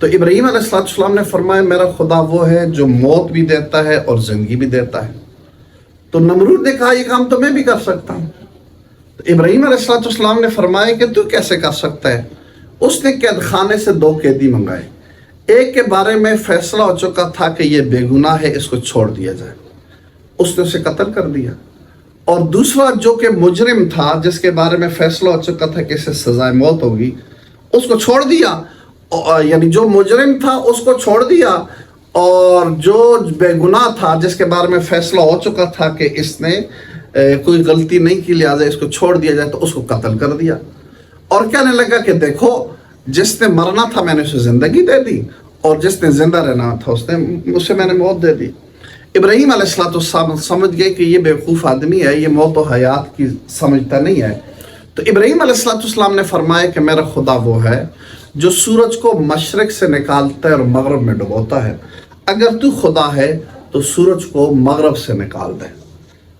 تو ابراہیم علیہ السلام نے فرمایا میرا خدا وہ ہے جو موت بھی دیتا ہے اور زندگی بھی دیتا ہے۔ تو نمرود نے کہا یہ کام تو میں بھی کر سکتا ہوں۔ تو ابراہیم علیہ السلام نے فرمایا کہ تو کیسے کر سکتا ہے؟ اس نے قید خانے سے 2 قیدی منگائے، ایک کے بارے میں فیصلہ ہو چکا تھا کہ یہ بے گناہ ہے، اس کو چھوڑ دیا جائے، اس نے اسے قتل کر دیا، اور دوسرا جو کہ مجرم تھا جس کے بارے میں فیصلہ ہو چکا تھا کہ اسے سزائے موت ہوگی، اس کو چھوڑ دیا، یعنی جو مجرم تھا اس کو چھوڑ دیا، اور جو بے گناہ تھا جس کے بارے میں فیصلہ ہو چکا تھا کہ اس نے کوئی غلطی نہیں کی لہٰذا اس کو چھوڑ دیا جائے، تو اس کو قتل کر دیا، اور کہنے لگا کہ دیکھو جس نے مرنا تھا میں نے اسے زندگی دے دی، اور جس نے زندہ رہنا تھا اسے میں نے موت دے دی۔ ابراہیم علیہ السلام سمجھ گئے کہ یہ بیوقوف آدمی ہے، یہ موت و حیات کی سمجھتا نہیں ہے۔ تو ابراہیم علیہ السلام نے فرمایا کہ میرا خدا وہ ہے جو سورج کو مشرق سے نکالتا ہے اور مغرب میں ڈبوتا ہے، اگر تو خدا ہے تو سورج کو مغرب سے نکال دے۔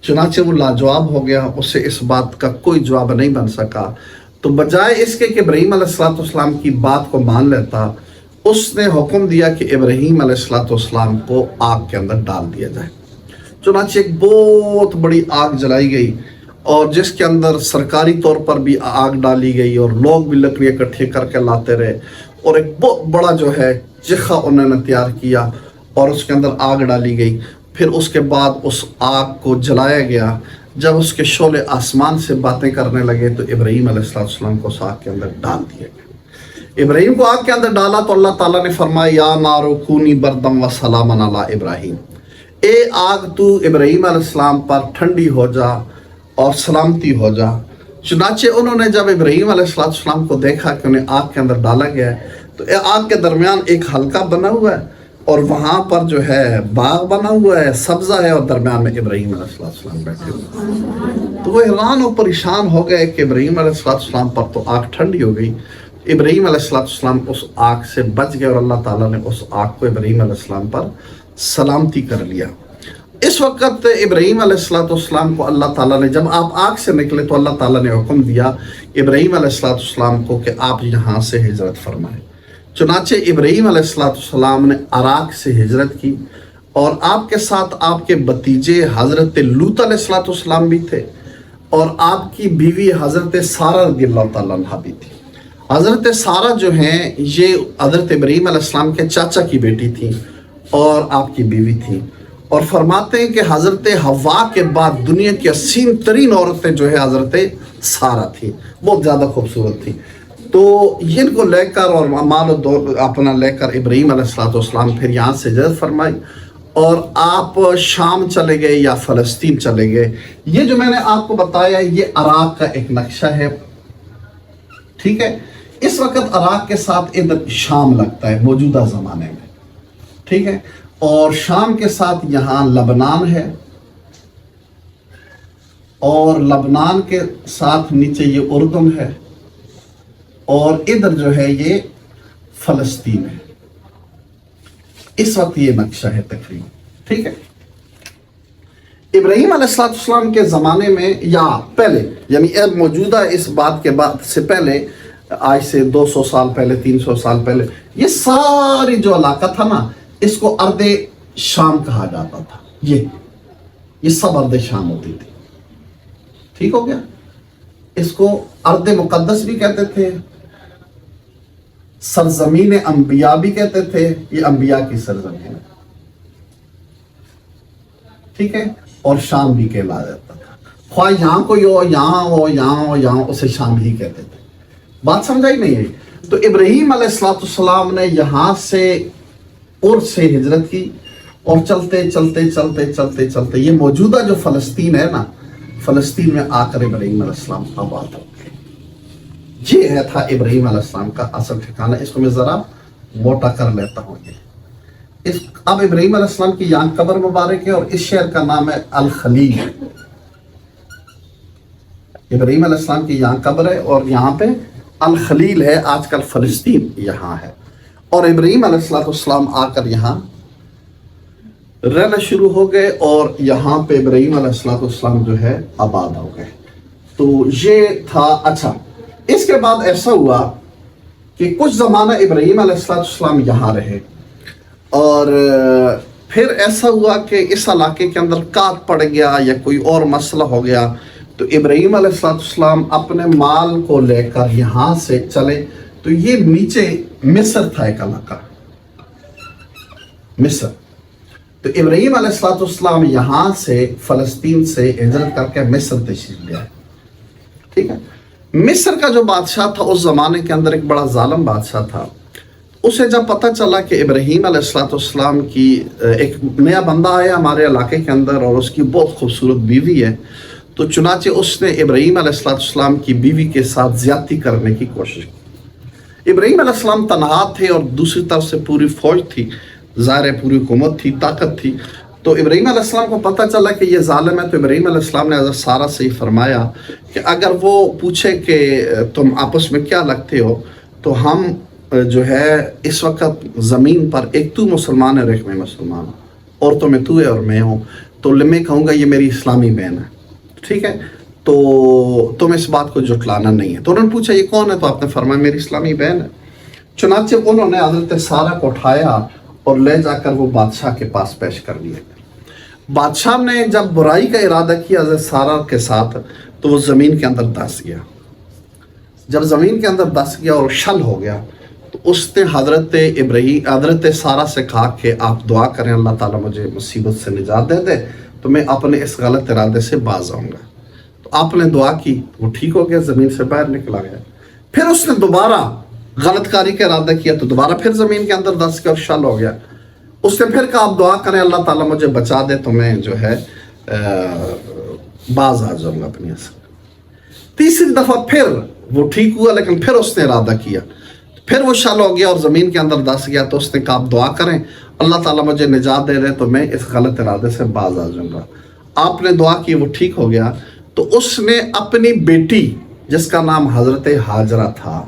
چنانچہ وہ لاجواب ہو گیا، اسے اس بات کا کوئی جواب نہیں بن سکا، تو بجائے اس کے کہ ابراہیم علیہ السلام کی بات کو مان لیتا، اس نے حکم دیا کہ ابراہیم علیہ السلام کو آگ کے اندر ڈال دیا جائے۔ چنانچہ ایک بہت بڑی آگ جلائی گئی، اور جس کے اندر سرکاری طور پر بھی آگ ڈالی گئی، اور لوگ بھی لکڑی اکٹھے کر کے لاتے رہے، اور ایک بہت بڑا جو ہے چخا انہوں نے تیار کیا اور اس کے اندر آگ ڈالی گئی۔ پھر اس کے بعد اس آگ کو جلایا گیا، جب اس کے شعلے آسمان سے باتیں کرنے لگے تو ابراہیم علیہ السلام کو اس آگ کے اندر ڈال دیا گیا۔ ابراہیم کو آگ کے اندر ڈالا تو اللہ تعالیٰ نے فرمایا یا نارو کونی بردم و سلاما علی ابراہیم، اے آگ تو ابراہیم علیہ السلام پر ٹھنڈی ہو جا اور سلامتی ہو جا۔ چنانچہ انہوں نے جب ابراہیم علیہ السلام کو دیکھا کہ انہیں آگ کے اندر ڈالا گیا ہے، تو آگ کے درمیان ایک حلقہ بنا ہوا ہے، اور وہاں پر جو ہے باغ بنا ہوا ہے، سبزہ ہے، اور درمیان میں ابراہیم علیہ السلام بیٹھے ہوئے۔ تو وہ حیران و پریشان ہو گئے کہ ابراہیم علیہ السلام پر تو آگ ٹھنڈی ہو گئی۔ ابراہیم علیہ السلام اس آگ سے بچ گئے، اور اللہ تعالیٰ نے اس آگ کو ابراہیم علیہ السلام پر سلامتی کر لیا۔ اس وقت ابراہیم علیہ السلام کو اللہ تعالیٰ نے، جب آپ آگ سے نکلے تو اللہ تعالیٰ نے حکم دیا ابراہیم علیہ السلام کو کہ آپ یہاں سے ہجرت فرمائیں۔ چنانچہ ابراہیم علیہ السلام نے عراق سے ہجرت کی، اور آپ کے ساتھ آپ کے بھتیجے حضرت لوط علیہ السلام بھی تھے، اور آپ کی بیوی حضرت سارہ رضی اللہ تعالیٰ عنہ بھی تھی۔ حضرت سارہ جو ہیں یہ حضرت ابراہیم علیہ السلام کے چاچا کی بیٹی تھی اور آپ کی بیوی تھی، اور فرماتے ہیں کہ حضرت حوا کے بعد دنیا کی حسین ترین عورتیں جو ہے حضرت سارہ تھی، بہت زیادہ خوبصورت تھی۔ تو ان کو لے کر اور مال و دولت اپنا لے کر ابراہیم علیہ السلام پھر یہاں سے ہجرت فرمائی، اور آپ شام چلے گئے یا فلسطین چلے گئے۔ یہ جو میں نے آپ کو بتایا یہ عراق کا ایک نقشہ ہے، ٹھیک ہے۔ اس وقت عراق کے ساتھ ادھر شام لگتا ہے موجودہ زمانے میں، ٹھیک ہے، اور شام کے ساتھ یہاں لبنان ہے، اور لبنان کے ساتھ نیچے یہ اردن ہے، اور ادھر جو ہے یہ فلسطین ہے۔ اس وقت یہ نقشہ ہے تقریباً، ٹھیک ہے۔ ابراہیم علیہ السلام کے زمانے میں یا پہلے، یعنی موجودہ اس بات کے بعد سے پہلے، آج سے 200 سال پہلے، 300 سال پہلے، یہ ساری جو علاقہ تھا نا، اس کو ارض شام کہا جاتا تھا۔ یہ سب ارض شام ہوتی تھی، ٹھیک ہو گیا۔ اس کو ارض مقدس بھی کہتے تھے، سرزمین انبیاء بھی کہتے تھے، یہ انبیاء کی سرزمین ہے، ٹھیک ہے، اور شام بھی کہلا جاتا تھا۔ خواہ یہاں کوئی ہو، یہاں ہو، یہاں ہو، یہاں، اسے شام ہی کہتے تھے۔ بات سمجھائی نہیں ہے؟ تو ابراہیم علیہ السلام نے یہاں سے اور سے ہجرت کی، اور چلتے چلتے چلتے چلتے چلتے یہ موجودہ جو فلسطین ہے نا، فلسطین میں آ کر ابراہیم علیہ السلام آباد ہو گئے۔ یہ ہے تھا ابراہیم علیہ السلام کا اصل ٹھکانہ۔ اس کو میں ذرا موٹا کر لیتا ہوں۔ اب ابراہیم علیہ السلام کی یہاں قبر مبارک ہے، اور اس شہر کا نام ہے الخلیل۔ ابراہیم علیہ السلام کی یہاں قبر ہے، اور یہاں پہ الخلیل ہے، آج کل فلسطین یہاں ہے۔ اور ابراہیم علیہ السلام آ کر یہاں رہنا شروع ہو گئے، اور یہاں پہ ابراہیم علیہ السلام جو ہے آباد ہو گئے۔ تو یہ تھا۔ اچھا، اس کے بعد ایسا ہوا کہ کچھ زمانہ ابراہیم علیہ السلام یہاں رہے، اور پھر ایسا ہوا کہ اس علاقے کے اندر کات پڑ گیا یا کوئی اور مسئلہ ہو گیا، تو ابراہیم علیہ السلام اپنے مال کو لے کر یہاں سے چلے. تو یہ نیچے مصر تھا، ایک علاقہ مصر. تو ابراہیم علیہ السلام یہاں سے فلسطین سے ہجرت کر کے مصر تشریف لے آئے. ٹھیک ہے. مصر کا جو بادشاہ تھا اس زمانے کے اندر ایک بڑا ظالم بادشاہ تھا. اسے جب پتہ چلا کہ ابراہیم علیہ السلام کی ایک نیا بندہ آیا ہمارے علاقے کے اندر اور اس کی بہت خوبصورت بیوی ہے، تو چنانچہ اس نے ابراہیم علیہ السلام کی بیوی کے ساتھ زیادتی کرنے کی کوشش کی. ابراہیم علیہ السلام تنہا تھے اور دوسری طرف سے پوری فوج تھی، ظاہر پوری حکومت تھی، طاقت تھی. تو ابراہیم علیہ السلام کو پتہ چلا کہ یہ ظالم ہے. تو ابراہیم علیہ السلام نے حضرت سارہ سے ہی فرمایا کہ اگر وہ پوچھے کہ تم آپس میں کیا لگتے ہو، تو ہم جو ہے اس وقت زمین پر ایک تو مسلمان ہے اور ایک میں مسلمان ہوں، عورتوں میں تو ہے اور میں ہوں، تو میں کہوں گا یہ میری اسلامی بہن ہے. ٹھیک ہے. تو تم اس بات کو جھٹلانا نہیں ہے. تو انہوں نے پوچھا یہ کون ہے؟ تو آپ نے فرمایا میری اسلامی بہن ہے. چنانچہ انہوں نے حضرت سارہ کو اٹھایا اور لے جا کر وہ بادشاہ کے پاس پیش کر دیا. بادشاہ نے جب برائی کا ارادہ کیا حضرت سارہ کے ساتھ، تو وہ زمین کے اندر دس گیا. جب زمین کے اندر دس گیا اور شل ہو گیا، تو اس نے حضرت سارہ سے کہا کہ آپ دعا کریں اللہ تعالیٰ مجھے مصیبت سے نجات دے دے، تو میں اپنے اس غلط ارادے سے باز آؤں گا. تو آپ نے دعا کی، وہ ٹھیک ہو گیا، زمین سے باہر نکلا گیا. پھر اس نے دوبارہ غلط کاری کا ارادہ کیا، تو دوبارہ پھر زمین کے اندر دس گیا اور شل ہو گیا. اس نے پھر کہا آپ دعا کریں اللہ تعالیٰ مجھے بچا دے، تو میں جو ہے باز آ جاؤں گا اپنی اصل. تیسری دفعہ پھر وہ ٹھیک ہوا، لیکن پھر اس نے ارادہ کیا، پھر وہ شل ہو گیا اور زمین کے اندر دس گیا. تو اس نے کہا آپ دعا کریں اللہ تعالیٰ مجھے نجات دے دے، تو میں اس غلط ارادے سے باز آ جاؤں گا. آپ نے دعا کی، وہ ٹھیک ہو گیا. تو اس نے اپنی بیٹی جس کا نام حضرت ہاجرہ تھا،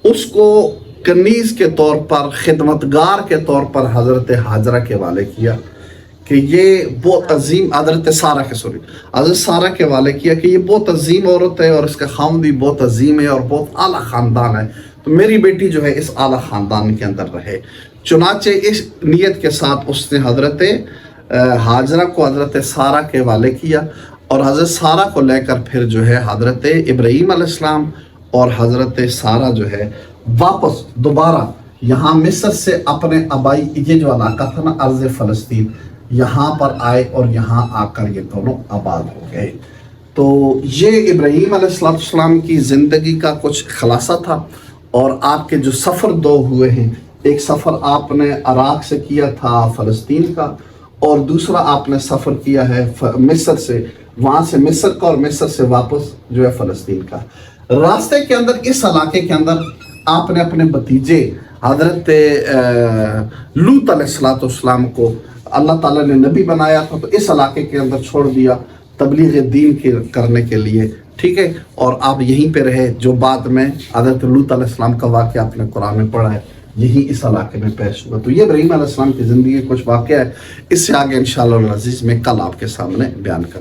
اس کو کنیز کے طور پر، خدمتگار کے طور پر حضرت ہاجرہ کے حوالے کیا کہ یہ بہت عظیم، حضرت سارہ کے حوالے کیا کہ یہ بہت عظیم عورت ہے اور اس کا خاوند بھی بہت عظیم ہے اور بہت اعلیٰ خاندان ہے، تو میری بیٹی جو ہے اس اعلیٰ خاندان کے اندر رہے. چنانچہ اس نیت کے ساتھ اس نے حضرت ہاجرہ کو حضرت سارہ کے حوالے کیا، اور حضرت سارہ کو لے کر پھر جو ہے حضرت ابراہیم علیہ السلام اور حضرت سارہ جو ہے واپس دوبارہ یہاں مصر سے اپنے آبائی، یہ جو علاقہ تھا نا ارض فلسطین، یہاں پر آئے اور یہاں آ کر یہ دونوں آباد ہو گئے. تو یہ ابراہیم علیہ السلام کی زندگی کا کچھ خلاصہ تھا. اور آپ کے جو سفر دو ہوئے ہیں، ایک سفر آپ نے عراق سے کیا تھا فلسطین کا، اور دوسرا آپ نے سفر کیا ہے مصر سے، وہاں سے مصر کا، اور مصر سے واپس جو ہے فلسطین کا. راستے کے اندر اس علاقے کے اندر آپ نے اپنے بھتیجے حضرت لوط علیہ السلام کو اللہ تعالیٰ نے نبی بنایا تھا، تو اس علاقے کے اندر چھوڑ دیا تبلیغ دین کرنے کے لیے. ٹھیک ہے. اور آپ یہیں پہ رہے، جو بعد میں حضرت لوط علیہ السلام کا واقعہ آپ نے قرآن میں پڑھا ہے، یہی اس علاقے میں پیش ہوا. تو یہ ابراہیم علیہ السلام کی زندگی کچھ واقعہ ہے. اس سے آگے انشاءاللہ العزیز میں کل آپ کے سامنے بیان کروں.